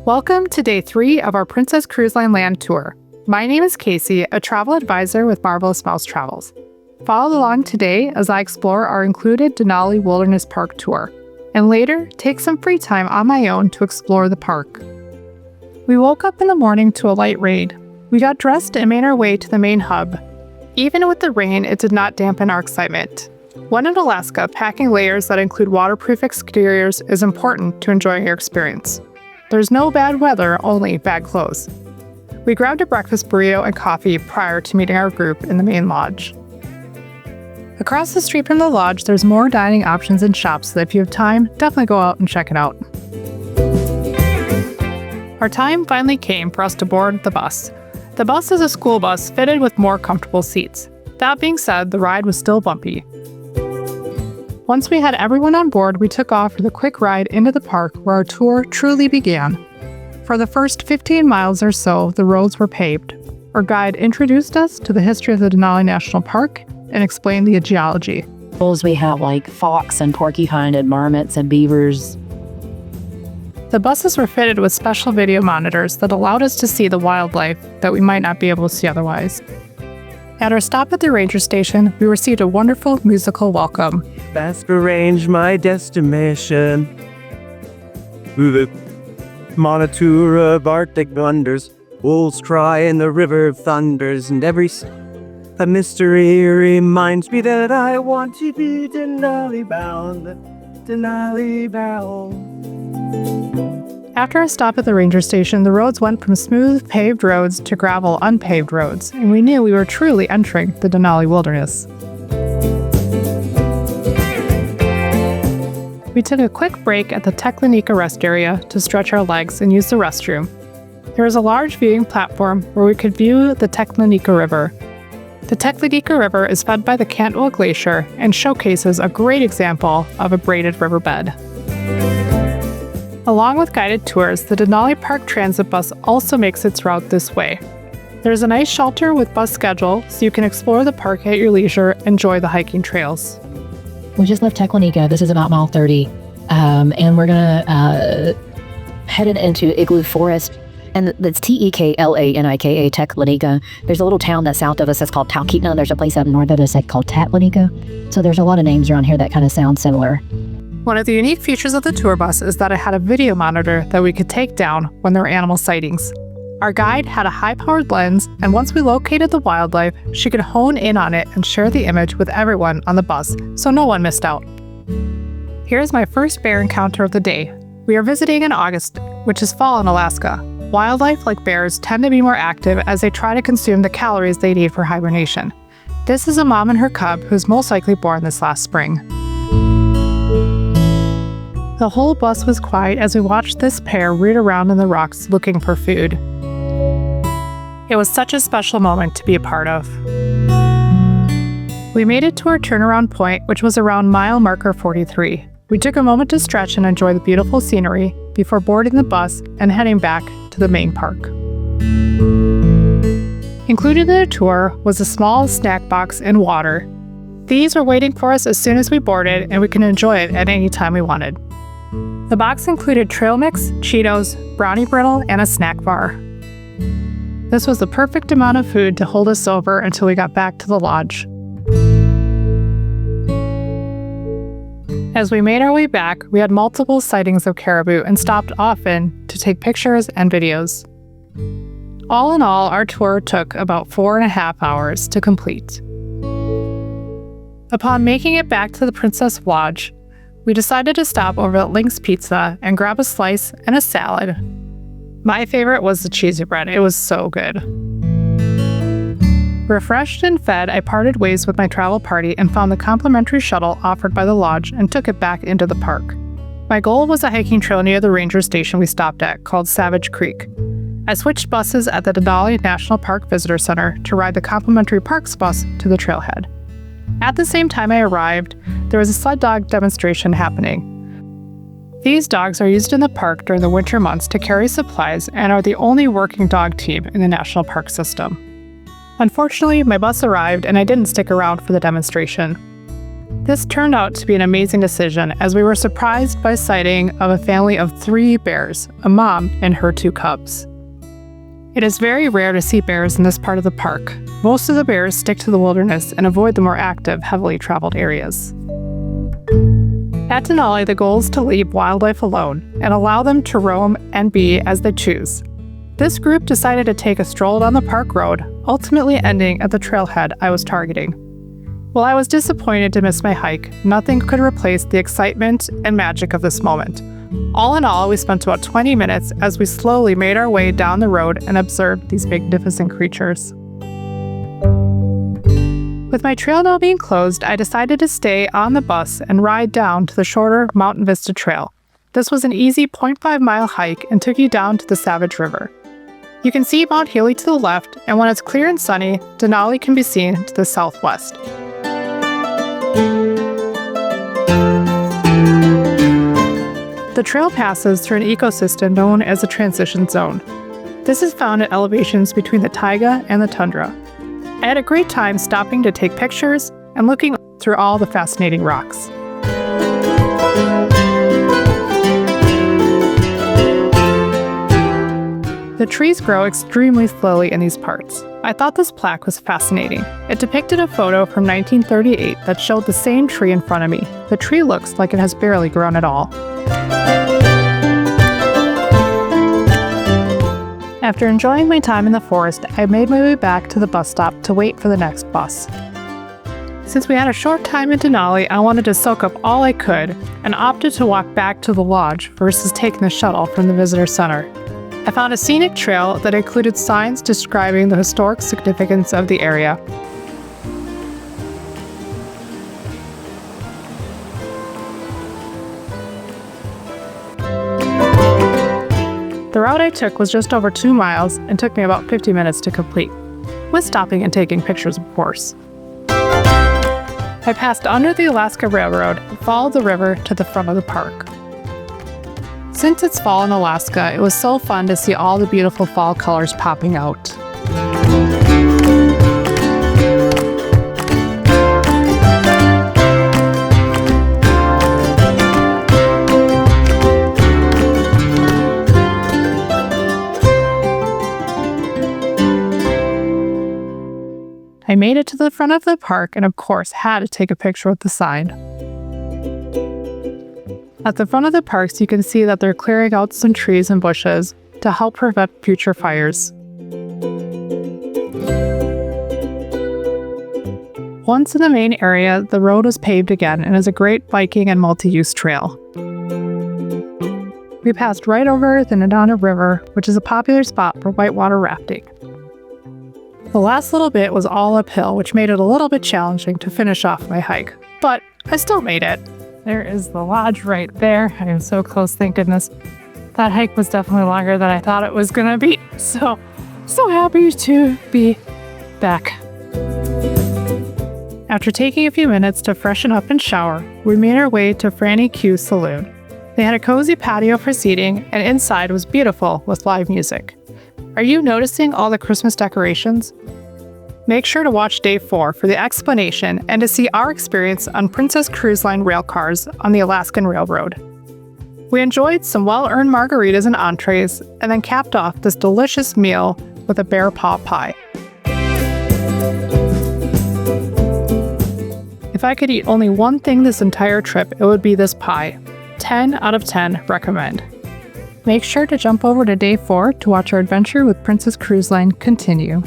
Welcome to day 3 of our Princess Cruise Line Land Tour. My name is Casey, a travel advisor with Marvelous Mouse Travels. Follow along today as I explore our included Denali Wilderness Park tour, and later take some free time on my own to explore the park. We woke up in the morning to a light rain. We got dressed and made our way to the main hub. Even with the rain, it did not dampen our excitement. When in Alaska, packing layers that include waterproof exteriors is important to enjoying your experience. There's no bad weather, only bad clothes. We grabbed a breakfast burrito and coffee prior to meeting our group in the main lodge. Across the street from the lodge, there's more dining options and shops, so if you have time, definitely go out and check it out. Our time finally came for us to board the bus. The bus is a school bus fitted with more comfortable seats. That being said, the ride was still bumpy. Once we had everyone on board, we took off for the quick ride into the park where our tour truly began. For the first 15 miles or so, the roads were paved. Our guide introduced us to the history of the Denali National Park and explained the geology. We have like fox and porcupine-headed marmots and beavers. The buses were fitted with special video monitors that allowed us to see the wildlife that we might not be able to see otherwise. At our stop at the ranger station, we received a wonderful musical welcome. Fast arrange my destination through the monitor of Arctic wonders. Wolves cry in the river of thunders, and a mystery reminds me that I want to be Denali bound, Denali bound. After a stop at the ranger station, the roads went from smooth paved roads to gravel unpaved roads, and we knew we were truly entering the Denali Wilderness. We took a quick break at the Teklanika rest area to stretch our legs and use the restroom. There was a large viewing platform where we could view the Teklanika River. The Teklanika River is fed by the Cantwell Glacier and showcases a great example of a braided riverbed. Along with guided tours, the Denali Park Transit Bus also makes its route this way. There's a nice shelter with bus schedule, so you can explore the park at your leisure and enjoy the hiking trails. We just left Teklanika. This is about mile 30. And we're going to head into Igloo Forest. And that's Teklanika, Teklanika. There's a little town that's south of us that's called Talkeetna. There's a place up north of us that's called Tatlanika. So there's a lot of names around here that kind of sound similar. One of the unique features of the tour bus is that it had a video monitor that we could take down when there were animal sightings. Our guide had a high-powered lens, and once we located the wildlife, she could hone in on it and share the image with everyone on the bus, so no one missed out. Here's my first bear encounter of the day. We are visiting in August, which is fall in Alaska. Wildlife like bears tend to be more active as they try to consume the calories they need for hibernation. This is a mom and her cub who's most likely born this last spring. The whole bus was quiet as we watched this pair root around in the rocks looking for food. It was such a special moment to be a part of. We made it to our turnaround point, which was around mile marker 43. We took a moment to stretch and enjoy the beautiful scenery before boarding the bus and heading back to the main park. Included in the tour was a small snack box and water. These were waiting for us as soon as we boarded, and we could enjoy it at any time we wanted. The box included trail mix, Cheetos, brownie brittle, and a snack bar. This was the perfect amount of food to hold us over until we got back to the lodge. As we made our way back, we had multiple sightings of caribou and stopped often to take pictures and videos. All in all, our tour took about 4.5 hours to complete. Upon making it back to the Princess Lodge, we decided to stop over at Link's Pizza and grab a slice and a salad. My favorite was the cheesy bread. It was so good. Refreshed and fed, I parted ways with my travel party and found the complimentary shuttle offered by the lodge and took it back into the park. My goal was a hiking trail near the ranger station we stopped at called Savage Creek. I switched buses at the Denali National Park Visitor Center to ride the complimentary parks bus to the trailhead. At the same time I arrived, there was a sled dog demonstration happening. These dogs are used in the park during the winter months to carry supplies and are the only working dog team in the national park system. Unfortunately, my bus arrived and I didn't stick around for the demonstration. This turned out to be an amazing decision as we were surprised by sighting of a family of 3 bears, a mom and her 2 cubs. It is very rare to see bears in this part of the park. Most of the bears stick to the wilderness and avoid the more active, heavily traveled areas. At Denali, the goal is to leave wildlife alone and allow them to roam and be as they choose. This group decided to take a stroll down the park road, ultimately ending at the trailhead I was targeting. While I was disappointed to miss my hike, nothing could replace the excitement and magic of this moment. All in all, we spent about 20 minutes as we slowly made our way down the road and observed these magnificent creatures. With my trail now being closed, I decided to stay on the bus and ride down to the shorter Mountain Vista Trail. This was an easy 0.5-mile hike and took you down to the Savage River. You can see Mount Healy to the left, and when it's clear and sunny, Denali can be seen to the southwest. The trail passes through an ecosystem known as a transition zone. This is found at elevations between the taiga and the tundra. I had a great time stopping to take pictures and looking through all the fascinating rocks. The trees grow extremely slowly in these parts. I thought this plaque was fascinating. It depicted a photo from 1938 that showed the same tree in front of me. The tree looks like it has barely grown at all. After enjoying my time in the forest, I made my way back to the bus stop to wait for the next bus. Since we had a short time in Denali, I wanted to soak up all I could and opted to walk back to the lodge versus taking the shuttle from the visitor center. I found a scenic trail that included signs describing the historic significance of the area. The route I took was just over 2 miles and took me about 50 minutes to complete, with stopping and taking pictures, of course. I passed under the Alaska Railroad and followed the river to the front of the park. Since it's fall in Alaska, it was so fun to see all the beautiful fall colors popping out. I made it to the front of the park and of course had to take a picture with the sign. At the front of the parks, you can see that they're clearing out some trees and bushes to help prevent future fires. Once in the main area, the road was paved again and is a great biking and multi-use trail. We passed right over the Nadana River, which is a popular spot for whitewater rafting. The last little bit was all uphill, which made it a little bit challenging to finish off my hike, but I still made it. There is the lodge right there. I am so close, thank goodness. That hike was definitely longer than I thought it was gonna be, so happy to be back. After taking a few minutes to freshen up and shower, we made our way to Franny Q Saloon. They had a cozy patio for seating, and inside was beautiful with live music. Are you noticing all the Christmas decorations? Make sure to watch Day 4 for the explanation and to see our experience on Princess Cruise Line rail cars on the Alaskan Railroad. We enjoyed some well-earned margaritas and entrees, and then capped off this delicious meal with a bear paw pie. If I could eat only one thing this entire trip, it would be this pie. 10 out of 10 recommend. Make sure to jump over to Day 4 to watch our adventure with Princess Cruise Line continue.